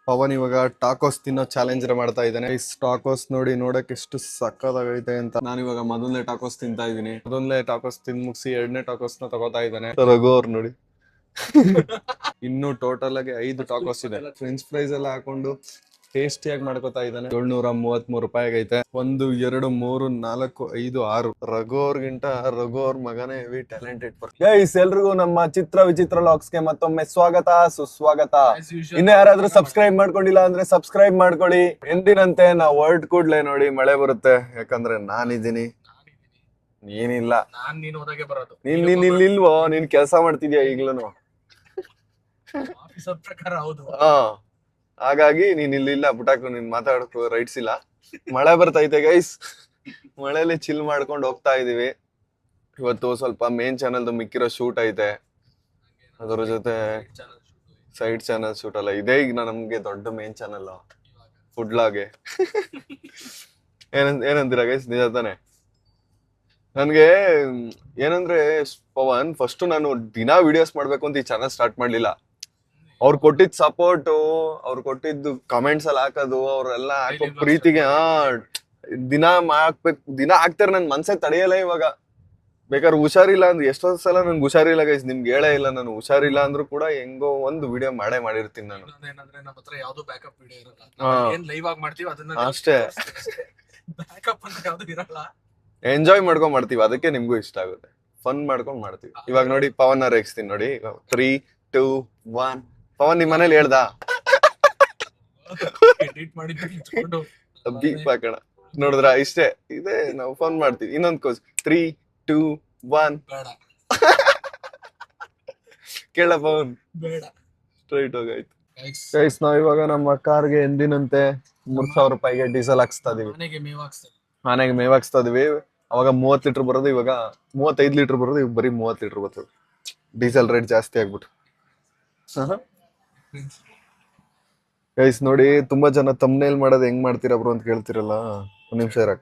ಪವನ್ ಇವಾಗ ಟಾಕೋಸ್ ತಿನ್ನೋ ಚಾಲೆಂಜ್ ಮಾಡ್ತಾ ಇದ್ದಾನೆ. ಈ ಟಾಕೋಸ್ ನೋಡಕ್ ಎಷ್ಟು ಸಕ್ಕತ್ತಾಗೈತೆ ಅಂತ. ನಾನು ಇವಾಗ ಮೊದಲನೇ ಟಾಕೋಸ್ ತಿಂತಾ ಇದೀನಿ. ಮೊದಲನೇ ಟಾಕೋಸ್ ತಿಂದ್ ಮುಗಿಸಿ ಎರಡನೇ ಟಾಕೋಸ್ ನ ತಗೋತಾ ಇದ್ದಾನೆ. ರಘು ಅವ್ರು ನೋಡಿ ಇನ್ನು ಟೋಟಲ್ ಆಗಿ 5 ಟಾಕೋಸ್ ಇದೆ. ಫ್ರೆಂಚ್ ಫ್ರೈಸ್ ಎಲ್ಲ ಹಾಕೊಂಡು ಟೇಸ್ಟಿಯಾಗಿ ಮಾಡ್ಕೋತಾ ಇದ್ದಾನೆ. 733 ರೂಪಾಯಿ ಆಗೈತೆ. 1 2 3 4 5 6. ರಘು ಅವ್ರಿಗಿಂತ ರಘು ಅವ್ರ ಮಗನೇ ಹೆವಿ ಟ್ಯಾಲೆಂಟೆಡ್ ಪರ್ಸನ್. ಗೈಸ್ ಎಲ್ರಿಗೂ ನಮ್ಮ ಚಿತ್ರ ವಿಚಿತ್ರ ಲಾಕ್ಸ್ಗೆ ಮತ್ತೊಮ್ಮೆ ಸ್ವಾಗತ ಸುಸ್ವಾಗತ. ಇನ್ನು ಯಾರಾದ್ರೂ ಸಬ್ಸ್ಕ್ರೈಬ್ ಮಾಡ್ಕೊಂಡಿಲ್ಲ ಅಂದ್ರೆ ಸಬ್ಸ್ಕ್ರೈಬ್ ಮಾಡ್ಕೊಳ್ಳಿ. ಎಂದಿನಂತೆ ನಾವು ಹೊರಟ್ ಕೂಡ್ಲೆ ನೋಡಿ ಮಳೆ ಬರುತ್ತೆ. ಯಾಕಂದ್ರೆ ನಾನಿದ್ದೀನಿ, ನೀನಿಲ್ಲ. ನೀನ್ ಇಲ್ವೋ, ನೀನ್ ಕೆಲಸ ಮಾಡ್ತಿದ್ಯಾ ಈಗ್ಲೂ. ಹಾಗಾಗಿ ನೀನ್ ಇಲ್ಲಿಲ್ಲ ಬುಟಾಕು, ನೀನ್ ಮಾತಾಡಕ್ ರೈಟ್ಸ್ ಇಲ್ಲ. ಮಳೆ ಬರ್ತೈತೆ ಗೈಸ್, ಮಳೆಯಲ್ಲಿ ಚಿಲ್ ಮಾಡ್ಕೊಂಡು ಹೋಗ್ತಾ ಇದೀವಿ. ಇವತ್ತು ಸ್ವಲ್ಪ ಮೇನ್ ಚಾನಲ್ದು ಮಿಕ್ಕಿರೋ ಶೂಟ್ ಐತೆ, ಅದರ ಜೊತೆ ಸೈಡ್ ಚಾನಲ್ ಶೂಟ್ ಅಲ್ಲ ಇದೇ. ಈಗ ನಮ್ಗೆ ದೊಡ್ಡ ಮೇನ್ ಚಾನಲ್ ಫುಡ್ ಲಾಗೆ. ಏನಂತೀರಾ ಗೈಸ್, ನಿಜ ತಾನೆ? ನನ್ಗೆ ಏನಂದ್ರೆ ಪವನ್, ಫಸ್ಟ್ ನಾನು ದಿನಾ ವಿಡಿಯೋಸ್ ಮಾಡ್ಬೇಕು ಅಂತ ಈ ಚಾನಲ್ ಸ್ಟಾರ್ಟ್ ಮಾಡ್ಲಿಲ್ಲ. ಅವ್ರು ಕೊಟ್ಟಿದ್ ಸಪೋರ್ಟ್, ಅವ್ರು ಕೊಟ್ಟಿದ್ದು ಕಮೆಂಟ್ಸ್ ಎಲ್ಲ ಹಾಕೋದು, ಅವ್ರೆಲ್ಲ ಹಾಕೋ ಪ್ರೀತಿಗೆ ದಿನ ಹಾಕ್ಬೇಕು, ದಿನ ಹಾಕ್ತಾರೆ. ನನ್ ಮನ್ಸೇ ತಡೆಯಲ್ಲ ಇವಾಗ. ಬೇಕಾದ್ರೆ ಹುಷಾರಿಲ್ಲ ಅಂದ್ರೆ ಎಷ್ಟೊಂದ್ ಸಲ ನನ್ಗೆ ಹುಷಾರಿಲ್ಲ ಗೈಸ್, ನಿಮ್ಗೆ ಹೇಳೇ ಇಲ್ಲ. ನಾನು ಹುಷಾರಿಲ್ಲ ಅಂದ್ರೂ ಕೂಡ ಹೆಂಗೋ ಒಂದು ವಿಡಿಯೋ ಮಾಡಿರ್ತೀನಿ ನಾನು. ಅಷ್ಟೇ, ಎಂಜಾಯ್ ಮಾಡ್ಕೊಂಡ್ ಮಾಡ್ತೀವಿ, ಅದಕ್ಕೆ ನಿಮ್ಗೂ ಇಷ್ಟ ಆಗುತ್ತೆ. ಫನ್ ಮಾಡ್ಕೊಂಡ್ ಮಾಡ್ತೀವಿ. ಇವಾಗ ನೋಡಿ ಪವನ್ ರೇಗಿಸ್ತೀನಿ ನೋಡಿ. 3 2 1. ಪವನ್ ನಿಮ್ ಮನೇಲಿ ಹೇಳ್ದ ಬೀಪ್ ಹಾಕೋಣ ನೋಡಿದ್ರ? ಇಷ್ಟೇ, ಇದೇ ನಾವು ಫನ್ ಮಾಡ್ತೀವಿ. ಇನ್ನೊಂದ್ ಕೋಸ್ 3 2 1. ಕೇಳ ಪವನ್, ಸ್ಟ್ರೈಟ್ ಹೋಗಾಯ್ತು. ಗೈಸ್ ನಾವ್ ಇವಾಗ ನಮ್ಮ ಕಾರ್ಗೆ ಎಂದಿನಂತೆ 3000 ರೂಪಾಯಿಗೆ ಡೀಸೆಲ್ ಹಾಕ್ಸ್ತಾ ಇದೀವಿ. ಮನೆಗೆ ಮೇವ್ ಹಾಕ್ಸ್ತಾ ಇದೀವಿ. ಅವಾಗ 30 ಲೀಟರ್ ಬರೋದು, ಇವಾಗ 35 ಲೀಟರ್ ಬರೋದು, ಇವಾಗ ಬರೀ 30 ಲೀಟರ್ ಬರ್ತದೆ. ಡೀಸೆಲ್ ರೇಟ್ ಜಾಸ್ತಿ ಆಗ್ಬಿಟ್ಟು. ಗೈಸ್ ನೋಡಿ, ತುಂಬಾ ಜನ ತಮ್ನೇಲ್ ಮಾಡೋದು ಹೆಂಗ್ ಮಾಡ್ತೀರಾ ಬ್ರೋ ಅಂತ ಕೇಳ್ತಿರಲ್ಲ. ಒಂದ್ ನಿಮಿಷ ಇರಕ.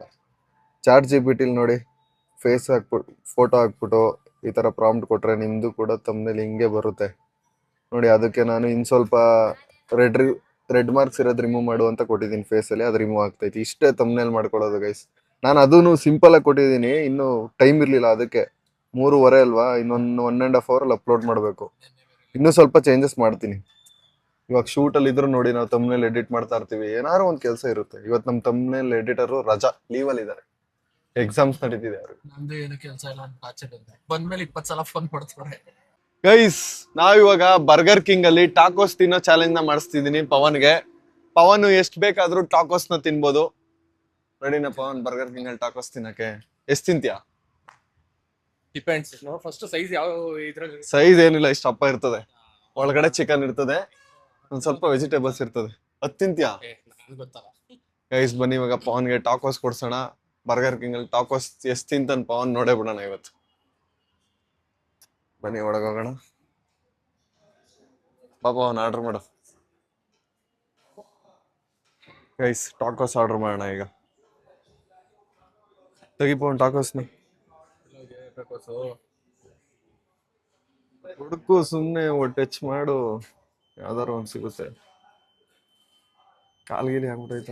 ಚಾಟ್ ಜಿಪಿಟಿ ಅಲ್ಲಿ ಫೇಸ್ ಹಾಕ್ಬಿಟ್ಟು, ಫೋಟೋ ಹಾಕ್ಬಿಟ್ಟು ಈ ತರ ಪ್ರಾಂಪ್ಟ್ ಕೊಟ್ರೆ ನಿಮ್ದು ಕೂಡ ತಮ್ನೇಲ್ ಹಿಂಗೆ ಬರುತ್ತೆ ನೋಡಿ. ಅದಕ್ಕೆ ನಾನು ಇನ್ ಸ್ವಲ್ಪ ರೆಡ್ ಮಾರ್ಕ್ಸ್ ಇರೋದು ರಿಮೂವ್ ಮಾಡು ಅಂತ ಕೊಟ್ಟಿದ್ದೀನಿ ಫೇಸ್ ಅಲ್ಲಿ, ಅದು ರಿಮೂವ್ ಆಗ್ತೈತಿ. ಇಷ್ಟೇ ತಮ್ನೇಲ್ ಮಾಡ್ಕೊಳ್ಳೋದು ಗೈಸ್. ನಾನು ಅದನ್ನು ಸಿಂಪಲ್ ಆಗಿ ಕೊಟ್ಟಿದ್ದೀನಿ, ಇನ್ನು ಟೈಮ್ ಇರ್ಲಿಲ್ಲ. ಅದಕ್ಕೆ 3:30 ಅಲ್ವಾ, ಇನ್ನೊಂದು 1.5 hour ಅಲ್ಲಿ ಅಪ್ಲೋಡ್ ಮಾಡ್ಬೇಕು. ಇನ್ನೂ ಸ್ವಲ್ಪ ಚೇಂಜಸ್ ಮಾಡ್ತೀನಿ. ಇವಾಗ ಶೂಟ್ ಅಲ್ಲಿ ಇದ್ರು ನೋಡಿ, ನಾವು ತಮ್ನೇಲ್ ಎಡಿಟ್ ಮಾಡ್ತಾ ಇರ್ತೀವಿ, ಏನಾದ್ರು ಒಂದ್ ಕೆಲಸ ಇರುತ್ತೆ. ಇವತ್ತು ನಮ್ ತಮ್ನೇಲ್ ಎಡಿಟರ್ ರಜಾ, ಲೀವ್ ಅಲ್ಲಿ ಇದಾರೆ, ಎಕ್ಸಾಮ್ಸ್ ನಡೀತಿದೆ ಅವ್ರಿಗೆ. ಗೈಸ್ ನಾವಿವಾಗ ಬರ್ಗರ್ ಕಿಂಗ್ ಅಲ್ಲಿ ಟಾಕೋಸ್ ತಿನ್ನೋ ಚಾಲೆಂಜ್ ನ ಮಾಡಿಸ್ತಿದೀನಿ ಪವನ್ಗೆ. ಪವನ್ ಎಷ್ಟ್ ಬೇಕಾದ್ರೂ ಟಾಕೋಸ್ ನ ತಿನ್ಬೋದು. ರೆಡಿನಾ ಪವನ್ ಬರ್ಗರ್ ಕಿಂಗ್ ಅಲ್ಲಿ ಟಾಕೋಸ್ ತಿನ್ನಕ್ಕೆ? ಎಷ್ಟ್ ತಿಂತೀಯಾ? ಡಿಪೆಂಡ್ಸ್. ಫಸ್ಟ್ ಸೈಜ್ ಯಾವ ಇದ್ರಲ್ಲಿ? ಸೈಜ್ ಏನಿಲ್ಲ, ಇಷ್ಟ ಅಪ್ಪ ಇರ್ತದೆ. ಒಳಗಡೆ ಚಿಕನ್ ಇರ್ತದೆ, ಒಂದ್ ಸ್ವಲ್ಪ ವೆಜಿಟೇಬಲ್ಸ್ ಇರ್ತದೆ. ಅದ್ ತಿಂತೀಯಾ? ಗೈಸ್ ಬನ್ನಿ ಇವಾಗ ಪವನ್ಗೆ ಟಾಕೋಸ್ ಕೊಡ್ಸೋಣ. ಬರ್ಗರ್ ಕಿಂಗ್ ಅಲ್ಲಿ ಟಾಕೋಸ್ ಎಷ್ಟ್ ತಿಂತಾನ ಪವನ್ ನೋಡೇ ಬಿಡೋಣ ಇವತ್ತು. ಬನ್ನಿ ಒಳಗೋಗೋಣ. ಪಾಪ ಅವನ್ ಆರ್ಡರ್ ಮಾಡು. ಗೈಸ್ ಟಾಕೋಸ್ ಆರ್ಡರ್ ಮಾಡೋಣ ಈಗ. ತೆಗಿಪವನ್ ಟಾಕೋಸ್ನ ಹುಡುಕು, ಸುಮ್ನೆ ಟಚ್ ಮಾಡು, ಯಾವ್ದಾರು ಒಂದ್ ಸಿಗುತ್ತೆ. ಕಾಲ್ಗಿಲಿ ಆಗ್ಬಿಟ್ಟೈತ.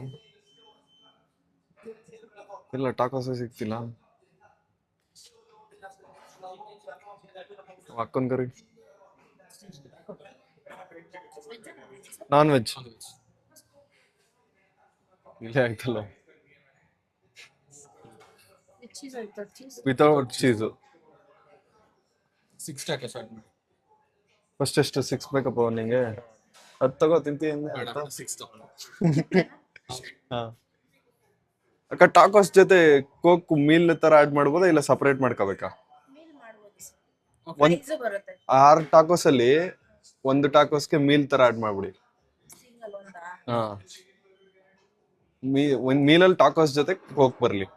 ಇಲ್ಲ ಟಾಕೋಸ್ ಸಿಗ್ತಿಲ್ಲ. ಅಕ್ಕನ್ ಕರಿ ನಾನ್ ವೆಜ್ ಇಲ್ಲೇ ಆಯ್ತಲ್ಲ, ವಿತೌಟ್ ಚೀಸು. 6 ಟಾಕೋಸ್ ಫಸ್ಟ್ ಎಷ್ಟು 6 ಬೇಕಪ್ಪ ನಿಂಗೆ? 10 ತಗೋ, ತಿಂತೀನಿ. ಅಕ್ಕ ಟಾಕೋಸ್ ಜೊತೆ ಕೋಕ್ ಮೀಲ್ ತರ ಆಡ್ ಮಾಡ್ಬೋದಾ, ಇಲ್ಲ ಸಪರೇಟ್ ಮಾಡ್ಕೋಬೇಕಾ? 6 ಟಾಕೋಸ್ ಅಲ್ಲಿ 1 ಟಾಕೋಸ್ಗೆ ಮೀಲ್ ತರ ಆಡ್ ಮಾಡ್ಬಿಡಿ. ಹಾ, ಒಂದ್ ಮೀಲಲ್ಲಿ ಟಾಕೋಸ್ ಜೊತೆ ಕೋಕ್ ಬರ್ಲಿ.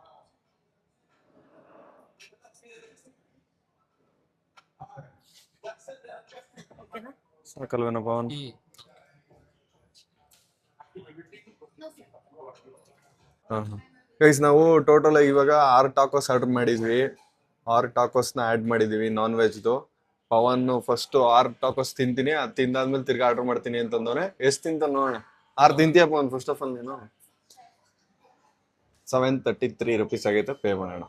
ಸಾಕಲ್ವೇನೋ ಪವನ್? ಗೈಸ್ ನಾವು ಟೋಟಲ್ ಇವಾಗ 6 ಟಾಕೋಸ್ ಆರ್ಡರ್ ಮಾಡಿದ್ವಿ. 6 ಟಾಕೋಸ್ ನ ಆಡ್ ಮಾಡಿದೀವಿ ನಾನ್ ವೆಜ್ದು. ಪವನ್ ಫಸ್ಟ್ 6 ಟಾಕೋಸ್ ತಿಂತೀನಿ, ಅದ್ ತಿಂದಾದ್ಮೇಲೆ ತಿರ್ಗಾ ಆರ್ಡರ್ ಮಾಡ್ತೀನಿ ಅಂತಂದವನೆ. ಎಷ್ಟ್ ತಿಂತ ನೋಡೋಣ. ಆರು ತಿಂತೀಯಪ್ಪ ಒಂದು ಫಸ್ಟ್ ಆಫ್ ಆಲ್ ನೀನು. 733 rupees ಆಗೈತೆ, ಪೇ ಮಾಡೋಣ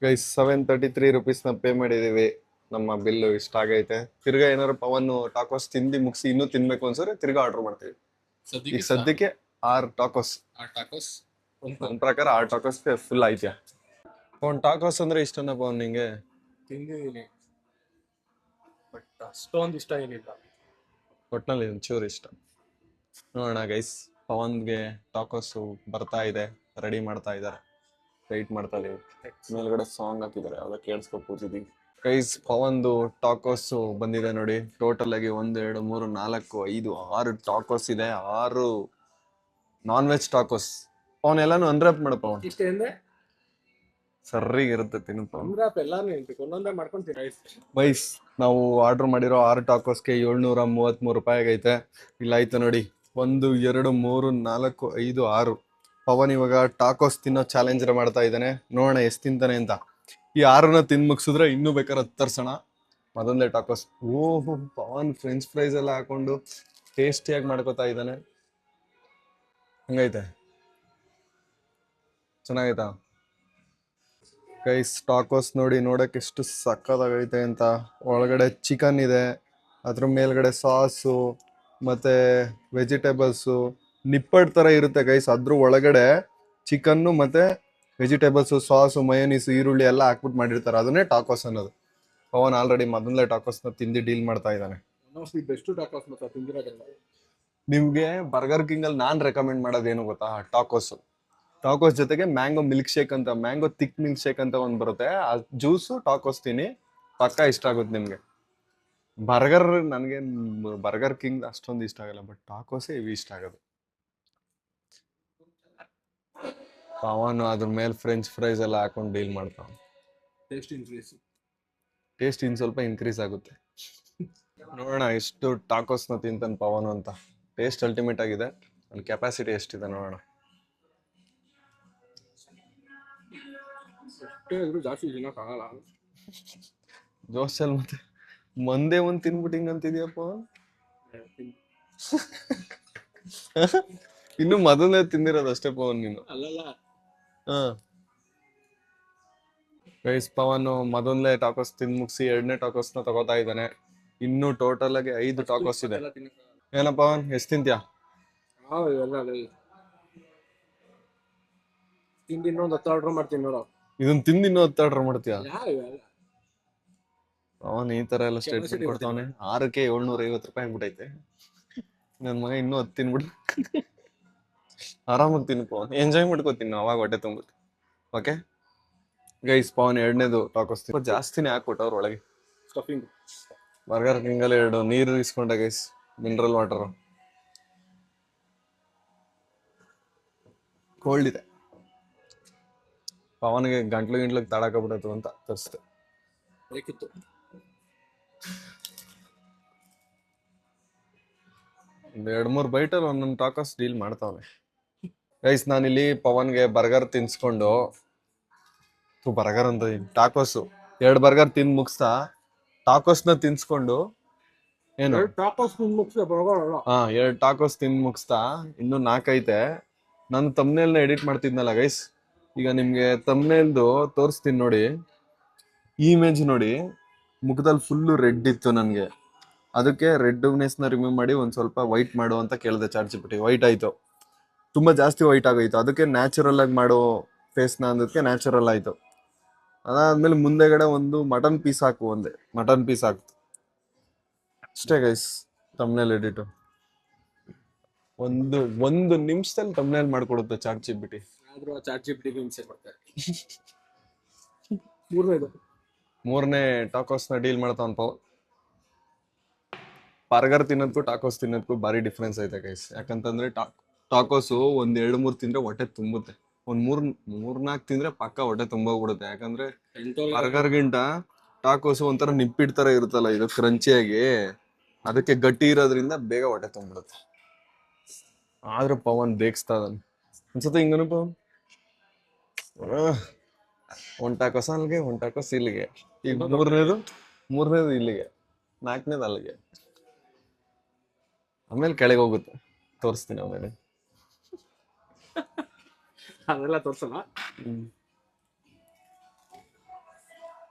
ಗೈಸ್. 733 rupees ಪೇ ಮಾಡಿದೀವಿ. ನಮ್ಮ ಬಿಲ್ಲು ಇಷ್ಟ ಆಗೈತೆ. ತಿರ್ಗಾ ಏನಾದ್ರು ಪವನ್ ಟಾಕೋಸ್ ತಿಂದು ಮುಗಿಸಿ ಇನ್ನೂ ತಿನ್ಬೇಕು ಅನ್ಸೋರೆ ತಿರ್ಗಾ ಆರ್ಡರ್ ಮಾಡ್ತೀವಿ. ಈಗ ಸದ್ಯಕ್ಕೆ 6 ಟಾಕೋಸ್. ನನ್ನ ಪ್ರಕಾರ 6 ಟಾಕೋಸ್ಗೆ ಫುಲ್ ಆಯ್ತ್ಯಾ. ಒಂದು ಟಾಕೋಸ್ ಅಂದ್ರೆ ಇಷ್ಟನ ಪವನ್ ನಿಂಗೆ? ತಿಂದಿದ್ದೀನಿ ಬಟ್ ಅಷ್ಟೊಂದು ಇಷ್ಟ ಏನಿಲ್ಲ. ಒಟ್ನಲ್ಲಿ ಒಂಚೂರು ಇಷ್ಟ. ನೋಡೋಣ ಗೈಸ್, ಪವನ್ಗೆ ಟಾಕೋಸು ಬರ್ತಾ ಇದೆ, ರೆಡಿ ಮಾಡ್ತಾ ಇದ್ದಾರೆ, ವೆಯ್ಟ್ ಮಾಡ್ತಾ ಇದೀವಿ. ಮೇಲ್ಗಡೆ ಸಾಂಗ್ ಹಾಕಿದ್ದಾರೆ, ಯಾವ್ದೋ ಕೇಳಿಸ್ಕೊ ಕೂತಿದ್ದೀವಿ ಗೈಸ್. ಪವನ್ದು ಟಾಕೋಸು ಬಂದಿದೆ ನೋಡಿ. ಟೋಟಲ್ ಆಗಿ 1 2 3 4 5 6 ಟಾಕೋಸ್ ಇದೆ. 6 ನಾನ್ ವೆಜ್ ಟಾಕೋಸ್. ಪವನ್ ಎಲ್ಲಾನು ಅನ್ರಾಪ್ ಮಾಡು ಪವನ್. ಇಷ್ಟೇ ಅಂದ್ರೆ ಸರಿಗಿರುತ್ತೆ ತಿನ್ನು ಪವನ್. ಅನ್ರಾಪ್ ಎಲ್ಲಾನು ಹೇಳ್ಬೇಕು, ಒಂದೊಂದೇ ಮಾಡ್ಕೊಂತೀವಿ ಗೈಸ್. ನಾವು ಆರ್ಡರ್ ಮಾಡಿರೋ 6 ಟಾಕೋಸ್ಗೆ 733 ರೂಪಾಯಿ ಆಗೈತೆ. ಇಲ್ಲ ಆಯ್ತು ನೋಡಿ, 1 2 3 4 5 6. ಪವನ್ ಇವಾಗ ಟಾಕೋಸ್ ತಿನ್ನೋ ಚಾಲೆಂಜ್ ಮಾಡ್ತಾ ಇದ್ದಾನೆ. ನೋಡೋಣ ಎಷ್ಟು ತಿಂತಾನೆ ಅಂತ. ಈ 6ನ ತಿಂದು ಮುಗಿಸಿದ್ರೆ ಇನ್ನೂ ಬೇಕಾದ್ರೆ ಹತ್ತರ್ಸೋಣ. ಮೊದಲನೇ ಟಾಕೋಸ್. ಓಹೋ, ಪವನ್ ಫ್ರೆಂಚ್ ಫ್ರೈಸ್ ಎಲ್ಲ ಹಾಕೊಂಡು ಟೇಸ್ಟಿಯಾಗಿ ಮಾಡ್ಕೋತಾ ಇದ್ದಾನೆ. ಹಂಗೈತೆ, ಚೆನ್ನಾಗೈತಾ ಗೈಸ್? ಟಾಕೋಸ್ ನೋಡಿ, ನೋಡಕ್ಕೆ ಎಷ್ಟು ಸಕ್ಕತ್ತಾಗೈತೆ ಅಂತ. ಒಳಗಡೆ ಚಿಕನ್ ಇದೆ, ಅದ್ರ ಮೇಲ್ಗಡೆ ಸಾಸು ಮತ್ತೆ ವೆಜಿಟೇಬಲ್ಸು ನಿಪ್ಪಟ್ ತರ ಇರುತ್ತೆ ಗೈಸ್. ಅದ್ರ ಒಳಗಡೆ ಚಿಕನ್ನು ಮತ್ತೆ ವೆಜಿಟೇಬಲ್ಸು, ಸಾಸು, ಮಯೋನೀಸು, ಈರುಳ್ಳಿ ಎಲ್ಲ ಹಾಕ್ಬಿಟ್ಟು ಮಾಡಿರ್ತಾರೆ. ಅದನ್ನೇ ಟಾಕೋಸ್ ಅನ್ನೋದು. ಪವನ್ ಆಲ್ರೆಡಿ ಮೊದಲನೇ ಟಾಕೋಸ್ನ ತಿಂದು ಡೀಲ್ ಮಾಡ್ತಾ ಇದ್ದಾನೆ. ಬೆಸ್ಟ್ ಟಾಕೋಸ್ ಮತ್ತೆ ತಿಂದಿರೋದಲ್ಲ. ನಿಮ್ಗೆ ಬರ್ಗರ್ ಕಿಂಗ್ ಅಲ್ಲಿ ನಾನ್ ರೆಕಮೆಂಡ್ ಮಾಡೋದೇನು ಗೊತ್ತಾ? ಟಾಕೋಸ್. ಟಾಕೋಸ್ ಜೊತೆಗೆ ಮ್ಯಾಂಗೋ ಮಿಲ್ಕ್ ಶೇಕ್ ಅಂತ, ಮ್ಯಾಂಗೋ ಥಿಕ್ ಮಿಲ್ಕ್ ಶೇಕ್ ಅಂತ ಒಂದು ಬರುತ್ತೆ. ಆ ಜ್ಯೂಸು ಟಾಕೋಸ್ ತಿನ್ನಿ, ಪಕ್ಕ ಇಷ್ಟ ಆಗುತ್ತೆ ನಿಮ್ಗೆ. ಬರ್ಗರ್ ನನಗೆ ಬರ್ಗರ್ ಕಿಂಗ್ ಅಷ್ಟೊಂದು ಇಷ್ಟ ಆಗಲ್ಲ, ಬಟ್ ಟಾಕೋಸೇ ಇವು ಇಷ್ಟ ಆಗೋದು. ಪವನ್ ಅದ್ರ ಮೇಲೆ ಫ್ರೆಂಚ್ ಫ್ರೈಸ್ ಎಲ್ಲ ಹಾಕೊಂಡು ಡೀಲ್ ಮಾಡ್ತಾವ. ಟೇಸ್ಟ್ ಇನ್ ಸ್ವಲ್ಪ ಇನ್ಕ್ರೀಸ್ ಆಗುತ್ತೆ. ನೋಡೋಣ ಎಷ್ಟು ಟಾಕೋಸ್ನ ತಿಂತಾನೆ ಪವನ್ ಅಂತ. ಟೇಸ್ಟ್ ಅಲ್ಟಿಮೇಟ್ ಆಗಿದೆ. ನನ್ನ ಕೆಪಾಸಿಟಿ ಎಷ್ಟಿದೆ ನೋಡೋಣ. ಜಾಸ್ತಿ ತಿನ್ನಕ್ಕಾಗಲ್ಲ. ಜೋಶಲ್ಲಿ ಮತ್ತೆ ಮಂದೇ ಒಂದ್ ತಿನ್ಬಿಟ್ಟು ಹಿಂಗಂತಿದ್ಯಪ್ಪ. ಇನ್ನು ಮೊದಲನೇ ತಿಂದಿರೋದು ಅಷ್ಟೇ ಪವನ್ ನೀನು. ಅಲ್ಲಲ್ಲ, ಗೈಸ್, ಪವನ್ ಮೊದಲನೇ ಟಾಕೋಸ್ ತಿಂದು ಮುಗಿಸಿ 2ನೇ ಟಾಕೋಸ್ನ ತಗೋತಾ ಇದ್ದಾನೆ. ಇನ್ನು ಟೋಟಲ್ ಆಗಿ 5 ಟಾಕೋಸ್ ಇದೆ. ಏನಪ್ಪ ಪವನ್, ಎಷ್ಟು ತಿಂತ್ಯಾ? ತಿಂದು ಇನ್ನೊಂದು 10 ಆರ್ಡರ್ ಮಾಡ್ತೀನಿ ನೋಡು. ಇದನ್ನ ತಿಂದು ಇನ್ನೂ 10 ಆರ್ಡರ್ ಮಾಡ್ತೀಯಾ? ಅವನ್ ಈ ತರ ಎಲ್ಲ ಸ್ಟೇಟ್ಮೆಂಟ್ ಕೊಡ್ತಾವನೆ. 6ಕ್ಕೆ 750 ರೂಪಾಯಿ ಆಗ್ಬಿಟ್ಟೈತೆ. ನನ್ ಮಗ ಇನ್ನೂ 10 ತಿನ್ಬಿಟ್ಟು ಆರಾಮಾಗಿ ತಿನ್ಕೊ, ಎಂಜಾಯ್ ಮಾಡ್ಕೋತೀನಿ ಅವಾಗ ಹೊಟ್ಟೆ ತುಂಬುತ್ತೆ. ಓಕೆ ಗೈಸ್, ಪವನ್ 2ನೇದು ಟಾಕೋಸ್ ಜಾಸ್ತಿನೇ ಹಾಕ್ಬಿಟ್ಟು ಒಳಗೆ ಸ್ಟಫಿಂಗ್. ಬರ್ಗರ್ ಕಿಂಗಲ್ಲಿ 2 ನೀರು ಇಸ್ಕೊಂಡೆ ಗೈಸ್, ಮಿನರಲ್ ವಾಟರ್. ಕೋಲ್ಡ್ ಇದೆ. ಪವನ್ಗೆ ಗಂಟ್ಲಿಗೆ ತಡಾಕಬಿಡತ್ತು ಅಂತ ತರಿಸ್ದೆ. ಬೇಕಿತ್ತು. ಒಂದು 2-3 ಬೈಟಲ್ಲಿ ಒಂದೊಂದು ಟಾಕೋಸ್ ಡೀಲ್ ಮಾಡ್ತಾವನೆ ಗೈಸ್. ನಾನಿಲ್ಲಿ ಪವನ್ಗೆ ಬರ್ಗರ್ ತಿನ್ಸ್ಕೊಂಡು, ಬರ್ಗರ್ ಅಂತ ಟಾಕೋಸು 2 ಬರ್ಗರ್ ತಿಂದು ಮುಗಿಸ್ತಾ ಟಾಕೋಸ್ನ ತಿನ್ಸ್ಕೊಂಡು, ಏನು 2 ಟಾಕೋಸ್ ತಿಂದು ಮುಗಿಸ್ತಾ ಇನ್ನು 4 ಐತೆ. ನಾನು ತಮ್ನೇಲ್ನ ಎಡಿಟ್ ಮಾಡ್ತಿದ್ನಲ್ಲ ಗೈಸ್, ಈಗ ನಿಮ್ಗೆ ತಮ್ನೇಲ್ದು ತೋರಿಸ್ತೀನಿ ನೋಡಿ. ಈ ಇಮೇಜ್ ನೋಡಿ, ಮುಖದಲ್ಲಿ ಫುಲ್ಲು ರೆಡ್ ಇತ್ತು ನನಗೆ. ಅದಕ್ಕೆ ರೆಡ್ನೆಸ್ನ ರಿಮೂವ್ ಮಾಡಿ ಒಂದು ಸ್ವಲ್ಪ ವೈಟ್ ಮಾಡು ಅಂತ ಕೇಳಿದೆ ChatGPT. ವೈಟ್ ಆಯಿತು, ತುಂಬ ಜಾಸ್ತಿ ವೈಟ್ ಆಗೋಯ್ತು. ಅದಕ್ಕೆ ನ್ಯಾಚುರಲ್ ಆಗಿ ಮಾಡೋ ಫೇಸ್ನ ಅಂದಕ್ಕೆ ನ್ಯಾಚುರಲ್ ಆಯಿತು. ಅದಾದ್ಮೇಲೆ ಮುಂದೆಗಡೆ ಒಂದು ಮಟನ್ ಪೀಸ್ ಹಾಕು, ಒಂದೇ ಮಟನ್ ಪೀಸ್ ಹಾಕ್ತು ಅಷ್ಟೇ ಗೈಸ್. ತಮ್ನೇಲ್ ಎಡಿಟು ಒಂದು ನಿಮಿಷದಲ್ಲಿ ತಮ್ನೇಲ್ ಮಾಡ್ಕೊಡುತ್ತೆ ChatGPT. ಆದ್ರೂ ChatGPT ಹಿಂಸೆ ಮಾಡ್ತಾರೆ. 3ನೇ ಟಾಕೋಸ್ನ ಡೀಲ್ ಮಾಡ್ತಾವನ್ ಪವನ್. ಬರ್ಗರ್ ತಿನ್ನೋದಕ್ಕೂ ಟಾಕೋಸ್ ತಿನ್ನೋದಕ್ಕೂ ಭಾರಿ ಡಿಫ್ರೆನ್ಸ್ ಐತೆ ಗೈಸ್. ಯಾಕಂತಂದ್ರೆ ಟಾಕೋಸು 1 2 3 ತಿಂದ್ರೆ ಹೊಟ್ಟೆ ತುಂಬುತ್ತೆ. 1 3 4 ತಿಂದ್ರೆ ಪಕ್ಕ ಹೊಟ್ಟೆ ತುಂಬೋಗ್ಬಿಡುತ್ತೆ. ಯಾಕಂದ್ರೆ ಬರ್ಗರ್ಗಿಂತ ಟಾಕೋಸು ಒಂಥರ ನಿಪ್ಪಿಡ್ ತರ ಇರುತ್ತಲ್ಲ, ಇದು ಕ್ರಂಚಿಯಾಗಿ, ಅದಕ್ಕೆ ಗಟ್ಟಿ ಇರೋದ್ರಿಂದ ಬೇಗ ಹೊಟ್ಟೆ ತುಂಬಿಡುತ್ತೆ. ಆದ್ರೂ ಪವನ್ ಬೇಯಿಸ್ತಾ ಇದ್ದಾನೆ ಅನ್ಸುತ್ತೆ. ಹಿಂಗನು ಪವನ್ 1 ಟಾಕೋಸ್ ಅಲ್ಲಿಗೆ, 1 ಟಾಕೋಸ್ ಇಲ್ಲಿಗೆ, ಈಗ 3ನೇದು ಇಲ್ಲಿಗೆ, 4ನೇದು ಅಲ್ಲಿಗೆ, ಆಮೇಲೆ ಕೆಳಗೆ ಹೋಗುತ್ತೆ. ತೋರಿಸ್ತೀನಿ ಆಮೇಲೆ. ಅದೆಲ್ಲ ತೋರ್ಸಲ್ಲ.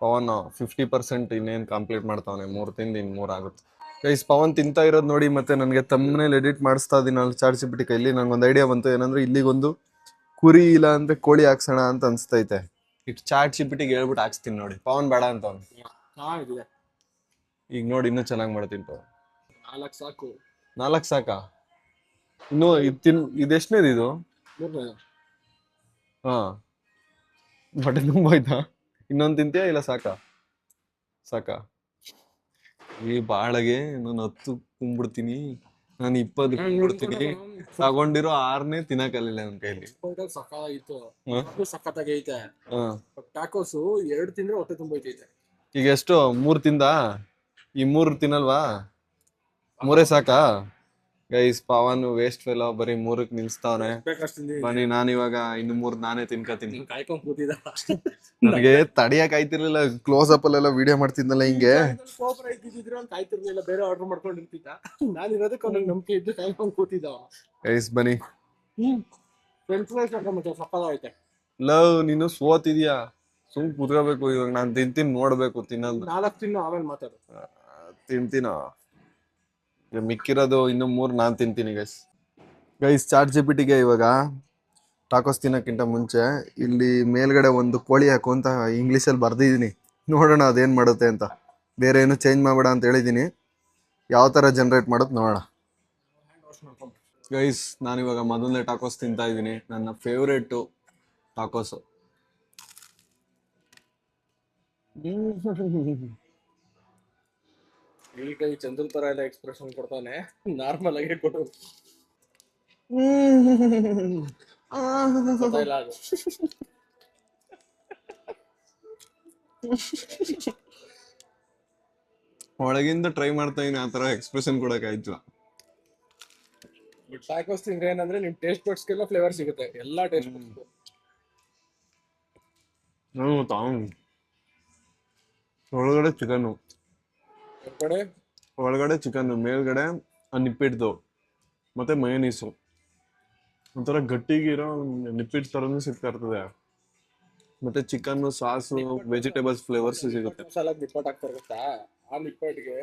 ಪವನ್ 50% ಇನ್ನೇನ್ ಕಂಪ್ಲೀಟ್ ಮಾಡ್ತಾವನೆ. 3 ತಿಂದು ಇನ್ 3 ಆಗುತ್ತೆ ಗೈಸ್. ಪವನ್ ತಿಂತಾ ಇರೋದು ನೋಡಿ ಮತ್ತೆ ನನಗೆ ತಮ್ಮನೇಲಿ ಎಡಿಟ್ ಮಾಡಿಸ್ತಾ ಇದೀನಿ ಅಲ್ಲಿ ಚಾರ್ಜ್ ಬಿಟ್ಟು ಕೈಲಿ. ನಂಗೊಂದು ಐಡಿಯಾ ಬಂತು, ಏನಂದ್ರೆ ಇಲ್ಲಿಗೊಂದು ಕುರಿ ಇಲ್ಲ ಅಂದ್ರೆ ಕೋಳಿ ಹಾಕ್ಸೋಣ ಅಂತ ಅನ್ಸ್ತೈತೆ. ಇಟ್ ಚಾಟ್ ಜಿಪಿಟಿಗೆ ಹೇಳ್ಬಿಟ್ಟು ಹಾಕ್ಸ್ತೀನಿ ನೋಡಿ. ಪವನ್ ಬೇಡ ಅಂತ ಅವ್ನು. ಇದೆ ಈಗ ನೋಡಿ ಇನ್ನೂ ಚೆನ್ನಾಗಿ ಮಾಡ್ತೀನಿ ಪವನ್. 4 ಸಾಕು. 4 ಸಾಕಾ? ಇನ್ನು ಇದೆಷ್ಟನೇದು ಇದು? 3ನೇ. ಹಾ, ಹೊಟ್ಟೆ ತುಂಬೋಯ್ತಾ? ಇನ್ನೊಂದು ತಿಂತೀಯಾ ಇಲ್ಲ ಸಾಕಾ? ಸಾಕಾ? ಈ ಬಾಳಗೆ ನಾನು 10 ಕುಂಬಿಡ್ತೀನಿ, ನಾನು 20 ಕುಂಬಿಡ್ತೀನಿ. ತಗೊಂಡಿರೋ 6ನೇ ತಿನ್ನಕಲ್ಲಿಲ್ಲ ನನ್ನ ಕೈಲಿ. ಸಕ್ಕತ್ತಾಗಿತ್ತು. ಹಾ? ಸಕ್ಕತ್ತಾಗೈತೆ. ಹಾ. ಟ್ಯಾಕೋಸು 2 ತಿಂದ್ರೆ ಹೊಟ್ಟೆ ತುಂಬೈತೈತೆ. ಈಗ ಎಷ್ಟು 3 ತಿಂದ? ಈ 3 ತಿನ್ನಲ್ವಾ? 3 ಸಾಕಾ? ಗೈಸ್ ಪವನ್ ವೇಸ್ಟ್ ಫೆಲೋ, ಬರೀ 3ಕ್ಕೆ ನಿಲ್ಸ್ತಾವನೆ. ಬನ್ನಿ ನಾನಿವಾಗ ಇನ್ನು 3 ನಾನೇ ತಿನ್ಕತೀನಿ. ಕಾಯ್ಕೊಂಡ್ ಕೂತಿದ್ದ. ನನಗೆ ತಡಿಯಕ್ ಆಯ್ತಿರ್ಲಿಲ್ಲ. ಕ್ಲೋಸ್ ಅಪ್ ಅಲ್ಲೆಲ್ಲ ವಿಡಿಯೋ ಮಾಡ್ತಿದ್ನಲ್ಲ ಹಿಂಗೆ. ಕಾಯ್ತಿರ್ಲಿಲ್ಲ, ಬೇರೆ ಆರ್ಡರ್ ಮಾಡ್ಕೊಂಡಿರ್ತಿದ್ದ. ನಾನು ಇರೋದಕ್ಕೆ ಅವ್ನಿಗೆ ನಂಬಿಕೆ ಇದ್ದು ಕಾಯ್ಕೊಂಡ್ ಕೂತಿದ್ದ. ಗೈಸ್ ಬನ್ನಿ. ಫ್ರೆಂಚ್ ಫ್ರೈಸ್ ಮತ್ತೆ ಸಕ್ಕತ್ತಾಗೈತೆ. ಲವ್ ನೀನು ಸೋತಿದ್ಯಾ, ಸುಮ್ ಕುತ್ಕೋಬೇಕು. ಇವಾಗ ನಾನು ತಿಂತೀನಿ, ನೋಡ್ಬೇಕು ತಿನ್ನೋದು. 4 ತಿನ್ನು, ಆಮೇಲೆ ಮಾತಾಡು. ತಿಂತೀನ. ಮಿಕ್ಕಿರೋದು ಇನ್ನು 3 ನಾನು ತಿಂತೀನಿ ಗೈಸ್. ಗೈಸ್ ಚಾಟ್ ಜಿಪಿಟಿಗೆ ಇವಾಗ ಟಾಕೋಸ್ ತಿನ್ನೋಕ್ಕಿಂತ ಮುಂಚೆ ಇಲ್ಲಿ ಮೇಲ್ಗಡೆ ಒಂದು ಕೋಳಿ ಹಾಕು ಅಂತ ಇಂಗ್ಲೀಷಲ್ಲಿ ಬರ್ದಿದ್ದೀನಿ. ನೋಡೋಣ ಅದೇನು ಮಾಡುತ್ತೆ ಅಂತ. ಬೇರೆ ಏನು ಚೇಂಜ್ ಮಾಡಬೇಡ ಅಂತ ಹೇಳಿದ್ದೀನಿ. ಯಾವ ಥರ ಜನ್ರೇಟ್ ಮಾಡೋದು ನೋಡೋಣ. ಗೈಸ್ ನಾನಿವಾಗ ಮೊದಲನೇ ಟಾಕೋಸ್ ತಿಂತಾ ಇದ್ದೀನಿ. ನನ್ನ ಫೇವ್ರೇಟು ಟಾಕೋಸು. ಈಗ ಈ ಚಂದ್ರ ತರ ಎಲ್ಲ ಎಕ್ಸ್ಪ್ರೆಷನ್ ಕೊಡ್ತಾನೆ. ನಾರ್ಮಲ್ ಆಗಿ ಕೊಡು. ಗೊತ್ತಾಯಿಲ್ಲ ಅದು. ಒಳಗಿಂದ ಟ್ರೈ ಮಾಡ್ತಾ ಇದೀನಿ, ಆ ಥರ ಎಕ್ಸ್ಪ್ರೆಷನ್ ಕೊಡೋಕ್ಕಾಯ್ತು. ಟ್ಯಾಕೋಸ್ ತಿಂದ್ರೆ ಏನಂದ್ರೆ ನಿಮ್ ಟೇಸ್ಟ್ ಬಡ್ಸ್ಗೆಲ್ಲ ಫ್ಲೇವರ್ ಸಿಗುತ್ತೆ. ಎಲ್ಲಾ ಟೇಸ್ಟ್ ಬಡ್ಸ್ ಒಳಗಡೆ ಚಿಕನ್ನು, ಕಡೆ ಒಳಗಡೆ ಚಿಕನ್ನು, ಮೇಲ್ಗಡೆ ಆ ನಿಪ್ಪಿಡ್ದು ಮತ್ತೆ ಮಯೋನೀಸು. ಒಂಥರ ಗಟ್ಟಿಗಿರೋ ನಿಪ್ಪಿಟ್ಟು ಥರನೂ ಸಿಗ್ತಾ ಇರ್ತದೆ. ಮತ್ತೆ ಚಿಕನ್ನು, ಸಾಸು, ವೆಜಿಟೇಬಲ್ಸ್ ಫ್ಲೇವರ್ಸ್ ಸಿಗುತ್ತೆ. ಮಸಾಲ ನಿಪ್ಪಟ್ಟು ಹಾಕ್ತಾರೆ ಗೊತ್ತಾ? ಆ ನಿಪ್ಪಟ್ಟಿಗೆ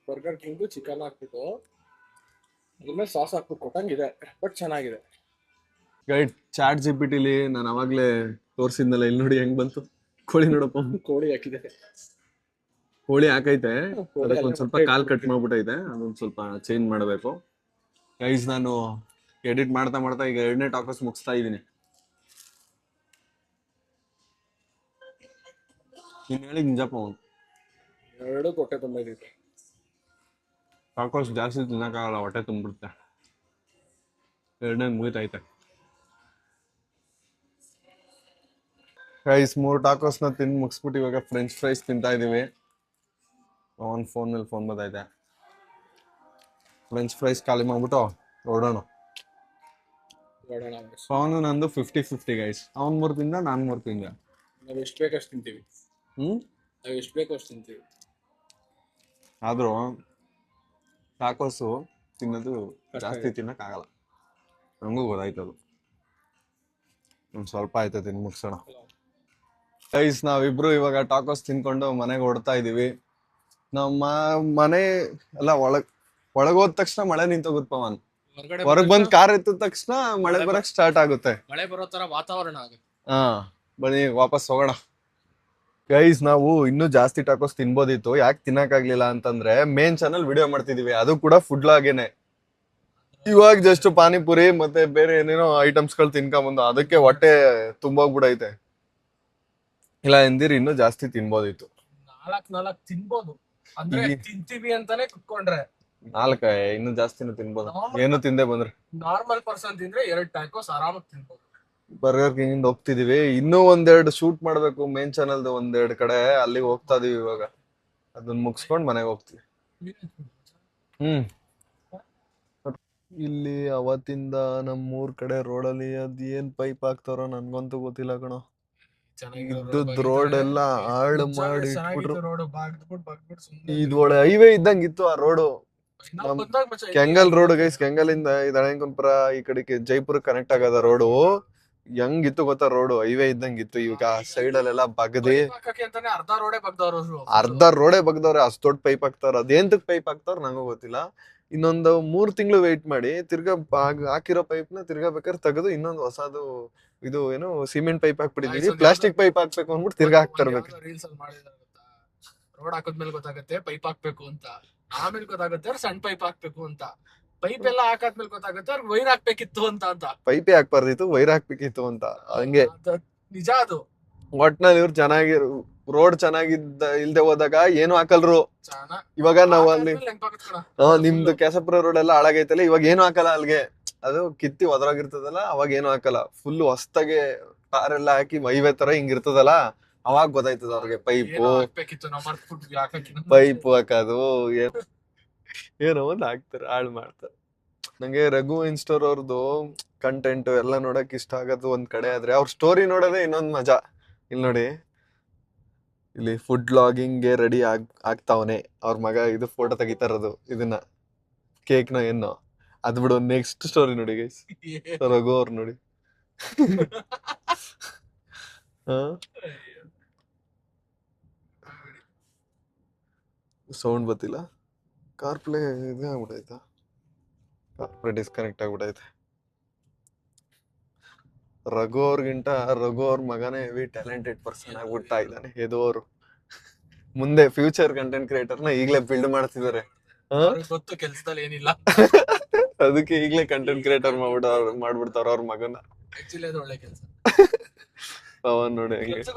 ಬರ್ಗರ್ ಕಿಂಗ್ ಚಿಕನ್ ಹಾಕ್ಬಿಟ್ಟು ಅದ್ರ ಸಾಸ್ ಹಾಕ್ಬಿಟ್ಟು ಕೊಟ್ಟಂಗಿದೆ. ಬಟ್ ಚೆನ್ನಾಗಿದೆ. ಗೈಡ್ ಚಾಟ್ ಜಿಪಿಟಿಲಿ ನಾನು ಅವಾಗಲೇ ತೋರಿಸಿದ್ನಲ್ಲ, ಇಲ್ಲಿ ನೋಡಿ ಹೆಂಗ್ ಬಂತು ಕೋಳಿ. ನೋಡಪ್ಪ, ಕೋಳಿ ಹಾಕಿದೆ. ಕೋಳಿ ಹಾಕೈತೆ. ಅದಕ್ಕೊಂದು ಸ್ವಲ್ಪ ಕಾಲ್ ಕಟ್ ಮಾಡ್ಬಿಟ್ಟೈತೆ. ಅದೊಂದು ಸ್ವಲ್ಪ ಚೇಂಜ್ ಮಾಡಬೇಕು. ಗೈಸ್ ನಾನು ಎಡಿಟ್ ಮಾಡ್ತಾ ಮಾಡ್ತಾ ಈಗ 2ನೇ ಟಾಕೋಸ್ ಮುಗಿಸ್ತಾ ಇದ್ದೀನಿ. ನೀನು ಹೇಳಿದ್ ನಿಜಪ್ಪ. 2 ಹೊಟ್ಟೆ ತುಂಬೈತೆ. ಟಾಕೋಸ್ ಜಾಸ್ತಿ ತಿನ್ನಕ್ಕಾಗಲ್ಲ, ಹೊಟ್ಟೆ ತುಂಬಿಡುತ್ತೆ. 2ನೇ ಮುಗಿತೈತೆ. ಗೈಸ್ 3 ಟಾಕೋಸ್ನ ತಿಂದು ಮುಗಿಸ್ಬಿಟ್ಟು ಇವಾಗ ಫ್ರೆಂಚ್ ಫ್ರೈಸ್ ತಿಂತಾ ಇದೀವಿ. ಅವನ್ ಫೋನ್ ಮೇಲೆ ಫೋನ್ ಬಂದೈತೆ. ಫ್ರೆಂಚ್ ಫ್ರೈಸ್ ಖಾಲಿ ಮಾಡ್ಬಿಟ್ಟು ಹೊರಡೋಣ. ಅವನು ನಂದು 50-50 ಗೈಸ್. ಅವ್ನು 3 ತಿಂದ, ನಾನು 3 ತಿಂದೆ. ನಾವು ಎಷ್ಟು ಬೇಕಷ್ಟು ತಿಂತೀವಿ. ನಾವು ಎಷ್ಟು ಬೇಕೋ ಅಷ್ಟು ತಿಂತೀವಿ. ಆದ್ರೂ ಟಾಕೋಸು ತಿನ್ನೋದು ಜಾಸ್ತಿ ತಿನ್ನಕ್ಕಾಗಲ್ಲ. ನಂಗೂ ಗೊತ್ತಾಯ್ತದು. ಒಂದು ಸ್ವಲ್ಪ ಆಯ್ತು ತಿಂದು ಮುಗಿಸೋಣ. ಗೈಸ್ ನಾವಿಬ್ರು ಇವಾಗ ಟಾಕೋಸ್ ತಿನ್ಕೊಂಡು ಮನೆಗೆ ಹೊಡ್ತಾ ಇದೀವಿ. ನಮ್ಮ ಮನೆ ಎಲ್ಲ ಒಳಗೋದ ತಕ್ಷಣ ಮಳೆ ನಿಂತೋಗುತ್ತೆ ಪವನ್. ಹೊರಗ್ ಬಂದ್ ಕಾರ್ ಎತ್ತಿದ ತಕ್ಷಣ ಮಳೆ ಬರಕ್ ಸ್ಟಾರ್ಟ್ ಆಗುತ್ತೆ. ಮಳೆ ಬರೋ ತರ ವಾತಾವರಣ ಆಗುತ್ತೆ. ಹಾ ಬನ್ನಿ ವಾಪಸ್ ಹೋಗೋಣ. ಗೈಸ್ ನಾವು ಇನ್ನೂ ಜಾಸ್ತಿ ಟಾಕೋಸ್ ತಿನ್ಬೋದಿತ್ತು. ಯಾಕೆ ತಿನ್ನಕ್ಕಾಗ್ಲಿಲ್ಲ ಅಂತಂದ್ರೆ ಮೇನ್ ಚಾನಲ್ ವಿಡಿಯೋ ಮಾಡ್ತಿದೀವಿ, ಅದು ಕೂಡ ಫುಡ್ ಲಾಗೇನೆ. ಇವಾಗ ಜಸ್ಟ್ ಪಾನಿಪುರಿ ಮತ್ತೆ ಬೇರೆ ಏನೇನೋ ಐಟಮ್ಸ್ ಗಳು ತಿನ್ಕೊಂಬಂದು ಅದಕ್ಕೆ ಹೊಟ್ಟೆ ತುಂಬೋಗ್ಬಿಡೈತೆ. ಇಲ್ಲ ಎಂದಿರು ಇನ್ನೂ ಜಾಸ್ತಿ ತಿನ್ಬೋದಿತ್ತು. 4 ತಿನ್ಬೋದು ಅಂದ್ರೆ ತಿಂತೀವಿ ಅಂತಾನೆ ಕುತ್ಕೊಂಡ್ರೆ 4 ಇನ್ನು ಜಾಸ್ತಿನೂ ತಿನ್ಬೋದು. ಏನು ತಿಂದೆ ಬಂದ್ರೆ ನಾರ್ಮಲ್ ಪರ್ಸನ್ ತಿಂದ್ರೆ 2 ಟ್ಯಾಕೋಸ್ ಆರಾಮಾಗಿ ತಿನ್ಬೋದು. ಬರ್ಗರ್ ಕಿಂಗ್ ಇಂದ ಹೋಗ್ತಿದೀವಿ. ಇನ್ನೂ 1-2 ಶೂಟ್ ಮಾಡ್ಬೇಕು ಮೇನ್ ಚಾನಲ್ದು 1-2 ಕಡೆ. ಅಲ್ಲಿಗೆ ಹೋಗ್ತಾ ಇದೀವಿ ಇವಾಗ. ಅದನ್ನ ಮುಗಿಸ್ಕೊಂಡ್ ಮನೆಗೆ ಹೋಗ್ತೀವಿ. ಇಲ್ಲಿ ಅವತ್ತಿಂದ ನಮ್ಮೂರ್ ಕಡೆ ರೋಡಲ್ಲಿ ಅದ್ ಏನ್ ಪೈಪ್ ಹಾಕ್ತಾರೋ ನನ್ಗಂತೂ ಗೊತ್ತಿಲ್ಲ ಕಣೋ. ಇದ್ದದ್ ರೋಡ್ ಎಲ್ಲ ಹಾಳು ಮಾಡಿ ಇಟ್ಬಿಟ್ರು. ಇದು ಒಳ್ಳೆ ಹೈವೇ ಇದ್ದಂಗಿತ್ತು ಆ road. Kengal road guys. Kengal ಇಂದ ಇದು ಹಳೇಕುಂಪುರ ಈ ಕಡೆಗೆ ಜೈಪುರ ಕನೆಕ್ಟ್ ಆಗದ ರೋಡು. ಹೆಂಗಿತ್ತು ಗೊತ್ತಾ ರೋಡು, ಹೈವೇ ಇದ್ದಂಗಿತ್ತು. ಈಗ ಸೈಡ್ ಅಲ್ಲೆಲ್ಲ ಬಗದಿ ಹಾಕಕ್ಕೆ ಅಂತಾನೆ ಅರ್ಧ ರೋಡೇ ಬಗ್ದವ್ರು. ಅರ್ಧ ರೋಡೇ ಬಗ್ದವ್ರೆ. ಅಷ್ಟ್ ದೊಡ್ಡ ಪೈಪ್ ಹಾಕ್ತಾರ. ಅದೇಂತಕ್ ಪೈಪ್ ಹಾಕ್ತಾರ ನಂಗೂ ಗೊತ್ತಿಲ್ಲ. ಇನ್ನೊಂದು 3 ತಿಂಗಳು ವೆಯ್ಟ್ ಮಾಡಿ ತಿರ್ಗಾ ಹಾಕಿರೋ ಪೈಪ್ ನ ತಿರ್ಗಾ ಬೇಕಾದ್ರೆ ತೆಗೆದು ಇನ್ನೊಂದು ಹೊಸದು ಇದು ಏನು ಸಿಮೆಂಟ್ ಪೈಪ್ ಹಾಕ್ಬಿಟ್ಟಿದೀವಿ, ಪ್ಲಾಸ್ಟಿಕ್ ಪೈಪ್ ಹಾಕ್ಬೇಕು ಅಂದ್ಬಿಟ್ಟು ತಿರ್ಗಾ ಹಾಕ್ತಿರ್ಬೇಕು. ರೀಲ್ಸ್ ಅಲ್ಲಿ ಮಾಡಿದಾರೆ ಗೊತ್ತಾ, ರೋಡ್ ಹಾಕದ್ಮೇಲೆ ಗೊತ್ತಾಗತ್ತೆ ಪೈಪ್ ಹಾಕ್ಬೇಕು ಅಂತ, ಆಮೇಲೆ ಗೊತ್ತಾಗತ್ತೆ ಅವ್ರು ಸಣ್ಣ ಪೈಪ್ ಹಾಕ್ಬೇಕು ಅಂತ, ಪೈಪ್ ಎಲ್ಲ ಹಾಕಾದ್ಮೇಲೆ ಗೊತ್ತಾಗತ್ತೆ ಅವ್ರಿಗೆ ವೈರ್ ಹಾಕ್ಬೇಕಿತ್ತು ಅಂತ. ಪೈಪೇ ಹಾಕ್ಬಾರ್ದಿತ್ತು, ವೈರ್ ಹಾಕ್ಬೇಕಿತ್ತು ಅಂತ. ಹಂಗೆ ನಿಜ ಅದು. ಒಟ್ನಲ್ಲಿ ಇವ್ರು ಚೆನ್ನಾಗಿ ರೋಡ್ ಇಲ್ದೆ ಹೋದಾಗ ಏನು ಹಾಕಲ್ರು. ಇವಾಗ ನಾವು ಅಲ್ಲಿ ನಿಮ್ದು ಕೆಸಪುರ ರೋಡ್ ಎಲ್ಲ ಹಾಳಾಗೈತಲ್ಲ, ಇವಾಗ ಏನು ಹಾಕಲ್ಲ ಅಲ್ಲಿಗೆ. ಅದು ಕಿತ್ತಿ ಒದರಾಗಿರ್ತದಲ್ಲ, ಅವಾಗ ಏನು ಹಾಕಲ್ಲ. ಫುಲ್ ಹೊಸ್ತಾಗೆ ಕಾರ್ ಎಲ್ಲ ಹಾಕಿ ಹೈವೇ ತರ ಹಿಂಗಿರ್ತದಲ್ಲ, ಅವಾಗ ಗೊತ್ತಾಯ್ತದ ಅವ್ರಿಗೆ ಪೈಪು ಹಾಕೋದು ಏನೋ ಒಂದ್ ಹಾಕ್ತಾರೆ, ಹಾಳು ಮಾಡ್ತಾರೆ. ನಂಗೆ ರಘು ಇನ್ಸ್ಟೋರ್ ಅವ್ರದ್ದು ಕಂಟೆಂಟ್ ಎಲ್ಲ ನೋಡಕ್ ಇಷ್ಟ ಆಗದು ಒಂದ್ ಕಡೆ, ಆದ್ರೆ ಅವ್ರ ಸ್ಟೋರಿ ನೋಡೋದೇ ಇನ್ನೊಂದ್ ಮಜಾ. ಇಲ್ಲಿ ನೋಡಿ, ಇಲ್ಲಿ ಫುಡ್ ಲಾಗಿಂಗ್ಗೆ ರೆಡಿ ಆಗ್ತಾವನೆ ಅವ್ರ ಮಗ. ಇದು ಫೋಟೋ ತೆಗಿತಾ ಇರೋದು ಇದನ್ನ, ಕೇಕ್ ನ ಏನೋ ಅದ್ ಬಿಡು. ನೆಕ್ಸ್ಟ್ ಸ್ಟೋರಿ ನೋಡಿ ಗೈಸ್, ರಘು ಅವ್ರು ನೋಡಿ. ಸೌಂಡ್ ಬತ್ತಿಲ್ಲ, ಕಾರ್ ಪ್ಲೇ ಇದು ಆಗ್ಬಿಟ್ಟೈತಾ, ಕಾರ್ ಪ್ಲೇ ಡಿಸ್ಕನೆಕ್ಟ್ ಆಗ್ಬಿಟ್ಟೈತೆ. ರಘು ಅವ್ರಿಗಿಂತ ರಘು ಅವ್ರ ಮಗನೇ ಹೆವಿ ಟ್ಯಾಲೆಂಟೆಡ್ ಪರ್ಸನ್ ಆಗ್ಬಿಡ್ತಾ ಇದ್ದಾನೆ. ಎದೋರು ಮುಂದೆ ಫ್ಯೂಚರ್ ಕಂಟೆಂಟ್ ಕ್ರಿಯೇಟರ್ ನ ಈಗ್ಲೇ ಬಿಲ್ಡ್ ಮಾಡ್ತಿದ್ದಾರೆ. ಗೊತ್ತು ಕೆಲ್ಸದಲ್ಲಿ ಏನಿಲ್ಲ, ಅದಕ್ಕೆ ಈಗ್ಲೇ ಕಂಟೆಂಟ್ ಕ್ರಿಯೇಟರ್ ಮಾಡ್ಬಿಡ್ತಾರ ಅವ್ರ ಮಗನ. ಆಕ್ಚುಲಿ ಅದು ಒಳ್ಳೆ ಕೆಲಸ. ಅವನ್ ನೋಡಿ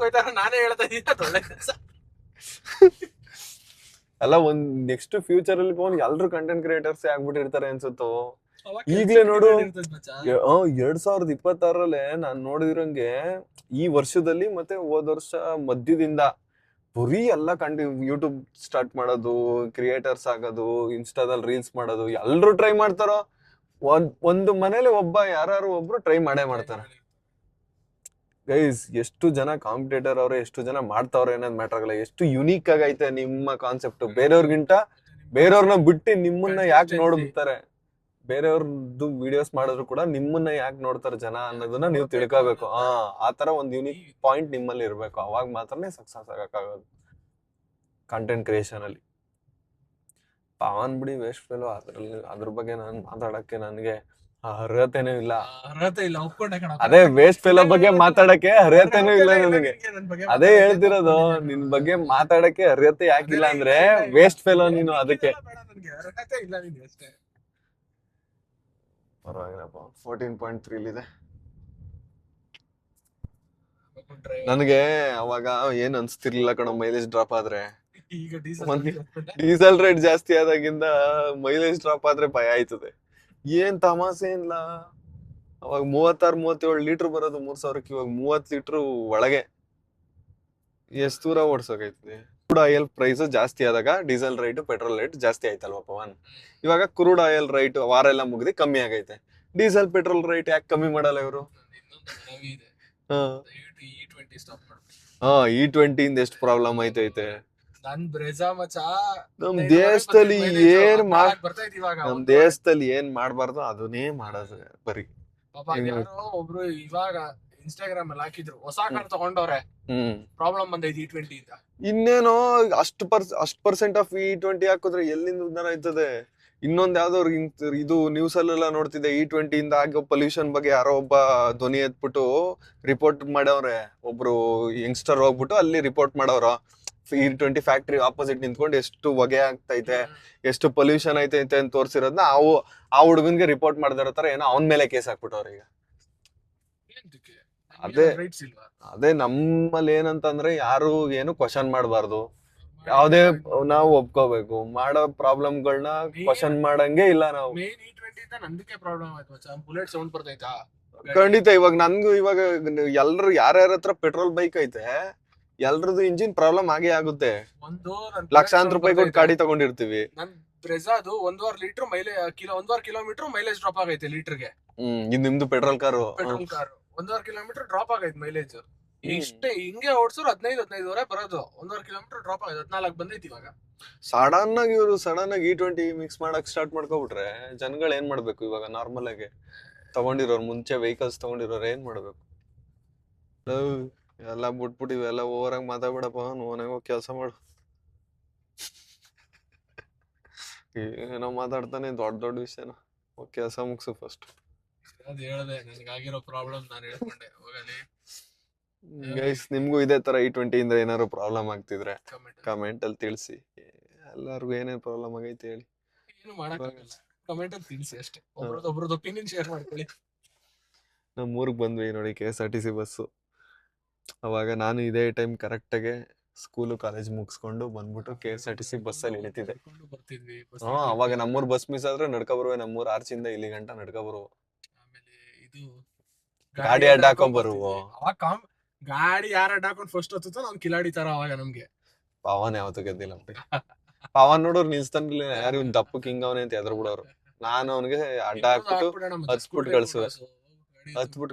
ನಾನೇ ಹೇಳ್ತಾ ಇದ್ದೀನಿ ಅದು ಒಳ್ಳೆ ಕೆಲಸ. ಅಲ್ಲ, ಒಂದ್ ನೆಕ್ಸ್ಟ್ ಫ್ಯೂಚರ್ ಅಲ್ಲಿ ಎಲ್ರು ಕಂಟೆಂಟ್ ಕ್ರಿಯೇಟರ್ಸ್ ಆಗ್ಬಿಟ್ಟಿರ್ತಾರೆ ಅನ್ಸುತ್ತೋ. ಈಗ್ಲೇ ನೋಡು, 2026 ನಾನ್ ನೋಡಿದಿರಂಗೆ ಈ ವರ್ಷದಲ್ಲಿ ಮತ್ತೆ ಹೋದ ವರ್ಷ ಮಧ್ಯದಿಂದ ಬರೀ ಎಲ್ಲ ಯೂಟ್ಯೂಬ್ ಸ್ಟಾರ್ಟ್ ಮಾಡೋದು, ಕ್ರಿಯೇಟರ್ಸ್ ಆಗೋದು, ಇನ್ಸ್ಟಾದಲ್ಲಿ ರೀಲ್ಸ್ ಮಾಡೋದು, ಎಲ್ರು ಟ್ರೈ ಮಾಡ್ತಾರೋ. ಒಂದು ಮನೇಲಿ ಯಾರು ಒಬ್ರು ಟ್ರೈ ಮಾಡೇ ಮಾಡ್ತಾರೆ ಗೈಸ್. ಎಷ್ಟು ಜನ ಕಾಂಪಿಟೇಟರ್ ಅವ್ರೆ, ಎಷ್ಟು ಜನ ಮಾಡ್ತಾವ್ರೆ ಅನ್ನೋದು ಮ್ಯಾಟರ್ ಆಗಲ್ಲ. ಎಷ್ಟು ಯುನೀಕ್ ಆಗೈತೆ ನಿಮ್ಮ ಕಾನ್ಸೆಪ್ಟ್. ಬೇರೆಯವ್ರನ್ನ ಬಿಟ್ಟು ನಿಮ್ಮನ್ನ ಯಾಕೆ ನೋಡ್ಬಿಡ್ತಾರೆ, ಬೇರೆಯವ್ರದ್ದು ವಿಡಿಯೋಸ್ ಮಾಡಿದ್ರು ಕೂಡ ನಿಮ್ಮನ್ನ ಯಾಕೆ ನೋಡ್ತಾರೆ ಜನ ಅನ್ನೋದನ್ನ ನೀವು ತಿಳ್ಕೋಬೇಕು. ಆ ತರ ಒಂದು ಯುನೀಕ್ ಪಾಯಿಂಟ್ ನಿಮ್ಮಲ್ಲಿ ಇರ್ಬೇಕು, ಅವಾಗ ಮಾತ್ರನೇ ಸಕ್ಸಸ್ ಆಗಕ್ಕಾಗೋದು ಕಂಟೆಂಟ್ ಕ್ರಿಯೇಷನ್ ಅಲ್ಲಿ. ಪವನ್ ಬಿಡಿ ವೇಸ್ಟ್ ಫೆಲೋ, ಅದ್ರ ಬಗ್ಗೆ ನಾನು ಮಾತಾಡಕ್ಕೆ ನನಗೆ ಅರ್ಹತೆನೂ ಇಲ್ಲ. ಅದೇ ವೇಸ್ಟ್ ಫೆಲೋ ಬಗ್ಗೆ ಮಾತಾಡಕ್ಕೆ ಅರ್ಹತೆನೂ ಇಲ್ಲ ನನಗೆ. ಅದೇ ಹೇಳ್ತಿರೋದು, ನಿನ್ ಬಗ್ಗೆ ಮಾತಾಡಕ್ಕೆ ಅರ್ಹತೆ ಯಾಕಿಲ್ಲ ಅಂದ್ರೆ ವೇಸ್ಟ್ ಫೆಲೋ ನೀನು. ಅದಕ್ಕೆ ಪರವಾಗಿಲ್ಲಪ್ಪ, 14.3 ಇದೆ. ನನಗೆ ಅವಾಗ ಏನ್ ಅನ್ಸ್ತಿರ್ಲಿಲ್ಲ ಕಣೋ, ಮೈಲೇಜ್ ಡ್ರಾಪ್ ಆದ್ರೆ. ಡೀಸೆಲ್ ರೇಟ್ ಜಾಸ್ತಿ ಆದಾಗಿಂದ ಮೈಲೇಜ್ ಡ್ರಾಪ್ ಆದ್ರೆ ಭಯ ಆಯ್ತದೆ. ಏನ್ ತಮಾಸೆ ಇಲ್ಲ, ಅವಾಗ 36-37 ಲೀಟರ್ ಬರೋದು 3000ಕ್ಕೆ, ಇವಾಗ 30 ಲೀಟರ್ ಒಳಗೆ. ಎಷ್ಟು ದೂರ ಓಡ್ಸೋಕೈತದೆ. ಕ್ರೂಡ್ ಆಯಿಲ್ ಪ್ರೈಸ್ ಜಾಸ್ತಿ ಆದಾಗ ಡೀಸೆಲ್ ರೈಟ್, ಪೆಟ್ರೋಲ್ ರೇಟ್ ಜಾಸ್ತಿ ಆಯ್ತಲ್ವಾ ಪವನ್. ಇವಾಗ ಕ್ರೂಡ್ ಆಯಿಲ್ ರೈಟ್ ವಾರ ಎಲ್ಲ ಮುಗಿದು ಕಮ್ಮಿ ಆಗೈತೆ. ಡೀಸೆಲ್ ಪೆಟ್ರೋಲ್ ರೈಟ್ ಯಾಕೆ ಕಮ್ಮಿ ಮಾಡಲ್ಲ ಇವರು? E20 ಇಂದ ಎಷ್ಟು ಪ್ರಾಬ್ಲಮ್ ಐತೈತೆ ನಮ್ ದೇಶದಲ್ಲಿ. ನಮ್ ದೇಶದಲ್ಲಿ ಏನ್ ಮಾಡ್ಬಾರ್ದು ಅದನ್ನೇ ಮಾಡೋದು ಬರೀ. ಒಬ್ರು ಇವಾಗ ಇನ್ಸ್ಟಾಗ್ರಾಮ್ ಅಲ್ಲಿ ಹಾಕಿದ್ರು, ಹೊಸ ಕಾರ್ ತಗೊಂಡವ್ರೆ, ಪ್ರಾಬ್ಲಮ್ ಬಂದೈತಿ E20 ಇಂದ. ಇನ್ನೇನೋ ಅಷ್ಟು ಪರ್ಸೆಂಟ್ ಆಫ್ E20 ಹಾಕಿದ್ರೆ ಎಲ್ಲಿಂದ ಉದ್ದಾರ ಆಯ್ತದೆ. ಇನ್ನೊಂದ್ ಯಾವ್ದೋ ಇದು ನ್ಯೂಸ್ ಅಲ್ಲೆಲ್ಲ ನೋಡ್ತಿದ್ದೆ, E20 ಇಂದ ಆಗೋ ಪೊಲ್ಯೂಷನ್ ಬಗ್ಗೆ ಯಾರೋ ಒಬ್ಬ ಧ್ವನಿ ಎತ್ಬಿಟ್ಟು ರಿಪೋರ್ಟ್ ಮಾಡವ್ರೆ. ಒಬ್ರು ಯಂಗ್ಸ್ಟರ್ ಹೋಗ್ಬಿಟ್ಟು ಅಲ್ಲಿ ರಿಪೋರ್ಟ್ ಮಾಡವ್ರು. E20 ಫ್ಯಾಕ್ಟ್ರಿ ಆಪೋಸಿಟ್ ನಿಂತ್ಕೊಂಡು ಎಷ್ಟು ಹೊಗೆ ಆಗ್ತೈತೆ, ಎಷ್ಟು ಪೊಲ್ಯೂಷನ್ ಐತೈತೆ ಅಂತ ತೋರ್ಸಿರೋದ್ನ ಆ ಹುಡುಗನ್ಗೆ ರಿಪೋರ್ಟ್ ಮಾಡ್ದಿರೋ ತರ ಏನೋ ಅವನ್ ಮೇಲೆ ಕೇಸ್ ಹಾಕ್ಬಿಟ್ಟವ್ರ ಈಗ. ಅದೇ ನಮ್ಮಲ್ಲಿ ಏನಂತಂದ್ರೆ ಯಾರು ಏನು ಕ್ವಶನ್ ಮಾಡಬಾರ್ದು, ಯಾವ್ದೇ ನಾವು ಒಪ್ಕೋಬೇಕು. ಮಾಡೋ ಪ್ರಾಬ್ಲಮ್ಗಳನ್ನ ಕ್ವಶನ್ ಮಾಡಂಗೆ ಇಲ್ಲ ನಾವು. ಖಂಡಿತ. ಇವಾಗ ನನ್ಗೂ ಇವಾಗ ಎಲ್ರು ಯಾರ್ಯಾರ ಹತ್ರ ಪೆಟ್ರೋಲ್ ಬೈಕ್ ಐತೆ ಎಲ್ರದ್ದು ಇಂಜಿನ್ ಪ್ರಾಬ್ಲಮ್ ಆಗೇ ಆಗುತ್ತೆ. ಲಕ್ಷಾಂತರ ರೂಪಾಯಿ ಕೊಟ್ಟು ಗಾಡಿ ತಗೊಂಡಿರ್ತೀವಿ. ಬ್ರೆಜಾದು 1.5 litre mileage, 1.5 kilometre mileage drop ಆಗೈತೆ ಲೀಟರ್ಗೆ. ನಿಮ್ದು ಪೆಟ್ರೋಲ್ ಕಾರು 1.5 ಕಿಲೋಮೀಟರ್ ಡ್ರಾಪ್ ಆಗೈತೆ ಮೈಲೇಜ್. ಇಷ್ಟೇ ಹಿಂಗೆ ಓಡಿಸೋರು 15-15 ಬರೋದು. 1.5 ಕಿಲೋಮೀಟರ್ ಡ್ರಾಪ್ ಆಗೈತೆ, 14 ಬಂದೈತಿ ಇವಾಗ. ಸಡನ್ ಆಗಿ E20 ಮಿಕ್ಸ್ ಮಾಡಕ್ ಸ್ಟಾರ್ಟ್ ಮಾಡ್ಕೊಬಿಟ್ರೆ ಜನಗಳು ಏನ್ ಮಾಡ್ಬೇಕು? ಇವಾಗ ನಾರ್ಮಲ್ ಆಗಿ ತಗೊಂಡಿರೋರು, ಮುಂಚೆ ವೆಹಿಕಲ್ಸ್ ತಗೊಂಡಿರೋರು ಏನ್ ಮಾಡ್ಬೇಕು? ಎಲ್ಲ ಬಿಟ್ಬಿಟ್ಟು ಇವೆಲ್ಲ ಓವರಾಗಿ ಮಾತಾಡ್ಬೇಡಪ್ಪ ನೋನಾಗ ಹೋಗಿ ಕೆಲಸ ಮಾಡು. ಏನೋ ಮಾತಾಡ್ತಾನೆ ದೊಡ್ಡ ದೊಡ್ಡ ವಿಷಯನ. ಹೋಗಿ ಕೆಲಸ ಮುಗಿಸು ಫಸ್ಟ್. ಅದ್ ಹೇಳ್ದೆ ನನಗಾಗಿರೋ ಪ್ರಾಬ್ಲಮ್ ನಾನು ಹೇಳ್ಕೊಂಡೆ ಹೋಗಲಿ. ಗೈಸ್ ನಿಮ್ಗೂ ಇದೇ ತರ E20 ಇಂದ ಏನಾದ್ರು ಪ್ರಾಬ್ಲಮ್ ಆಗ್ತಿದ್ರೆ ಕಮೆಂಟ್ ಕಮೆಂಟ್ ಅಲ್ಲಿ ತಿಳಿಸಿ. ಎಲ್ಲಾರ್ಗು ಏನೇನ್ ಪ್ರಾಬ್ಲಮ್ ಆಗೈತೆ ಹೇಳಿ. ಏನು ಮಾಡಕ್ಕಾಗಲ್ಲ, ಕಮೆಂಟ್ ಅಲ್ಲಿ ತಿಳಿಸಿ ಅಷ್ಟೇ. ಒಬ್ರದ್ದು ಒಪಿನಿಯನ್ ಶೇರ್ ಮಾಡ್ಕೊಳ್ಳಿ. ನಮ್ಮ ಊರಿಗೆ ಬಂದ್ವಿ ನೋಡಿ KSRTC ಬಸ್ಸು. ಅವಾಗ ನಾನು ಇದೇ ಟೈಮ್ ಕರೆಕ್ಟಾಗೆ ಸ್ಕೂಲು ಕಾಲೇಜ್ ಮುಗಿಸ್ಕೊಂಡು ಬಂದ್ಬಿಟ್ಟು KSRTC ಬಸ್ಸಲ್ಲಿ ಇಳಿತಿದ್ದೆ. ಬರ್ತಿದ್ವಿ ಅವಾಗ ನಮ್ಮೂರ್ ಬಸ್ ಮಿಸ್ ಆದ್ರೆ ನಡ್ಕೊ ಬರುವೆ. ನಮ್ಮೂರ್ ಆರ್ಚಿಂದ ಇಲ್ಲಿ ಗಂಟ ನಡ್ಕೊ ಬರುವು. ಆಮೇಲೆ ಇದು ಗಾಡಿ ಅಡ್ಡ ಹಾಕೊಂಡ್ ಬರುವು. ಅವಾಗ ಗಾಡಿ ಯಾರ ಅಡ್ಡ ಹಾಕೊಂಡ್ ಫಸ್ಟ್ ಹತ್ತುತ್ತೋ ನಾವ್ ಕಿಲಾಡಿ ತರ ಅವಾಗ ನಮ್ಗೆ. ಪವನ್ ಯಾವತ್ತು ಗೆದ್ದಿಲ್ಲ ಬಿಡಿ. ಪವನ್ ನೋಡೋರು ನಿಲ್ಸ್ತಾನಿಲ್ಲ, ಯಾರು ಇವ್ನ್ ದಪ್ಪಕ್ ಹಿಂಗವನೆ ಅಂತ ಎದ್ರು ಬಿಡೋರು. ನಾನು ಅವನಿಗೆ ಅಡ್ಡ ಹಾಕ್ಬಿಟ್ಟು ಹತ್ಬಿಟ್ಟು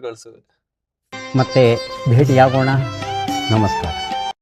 ಕಳ್ಸುವೆ. ಮತ್ತೆ ಭೇಟಿಯಾಗೋಣ. ನಮಸ್ಕಾರ.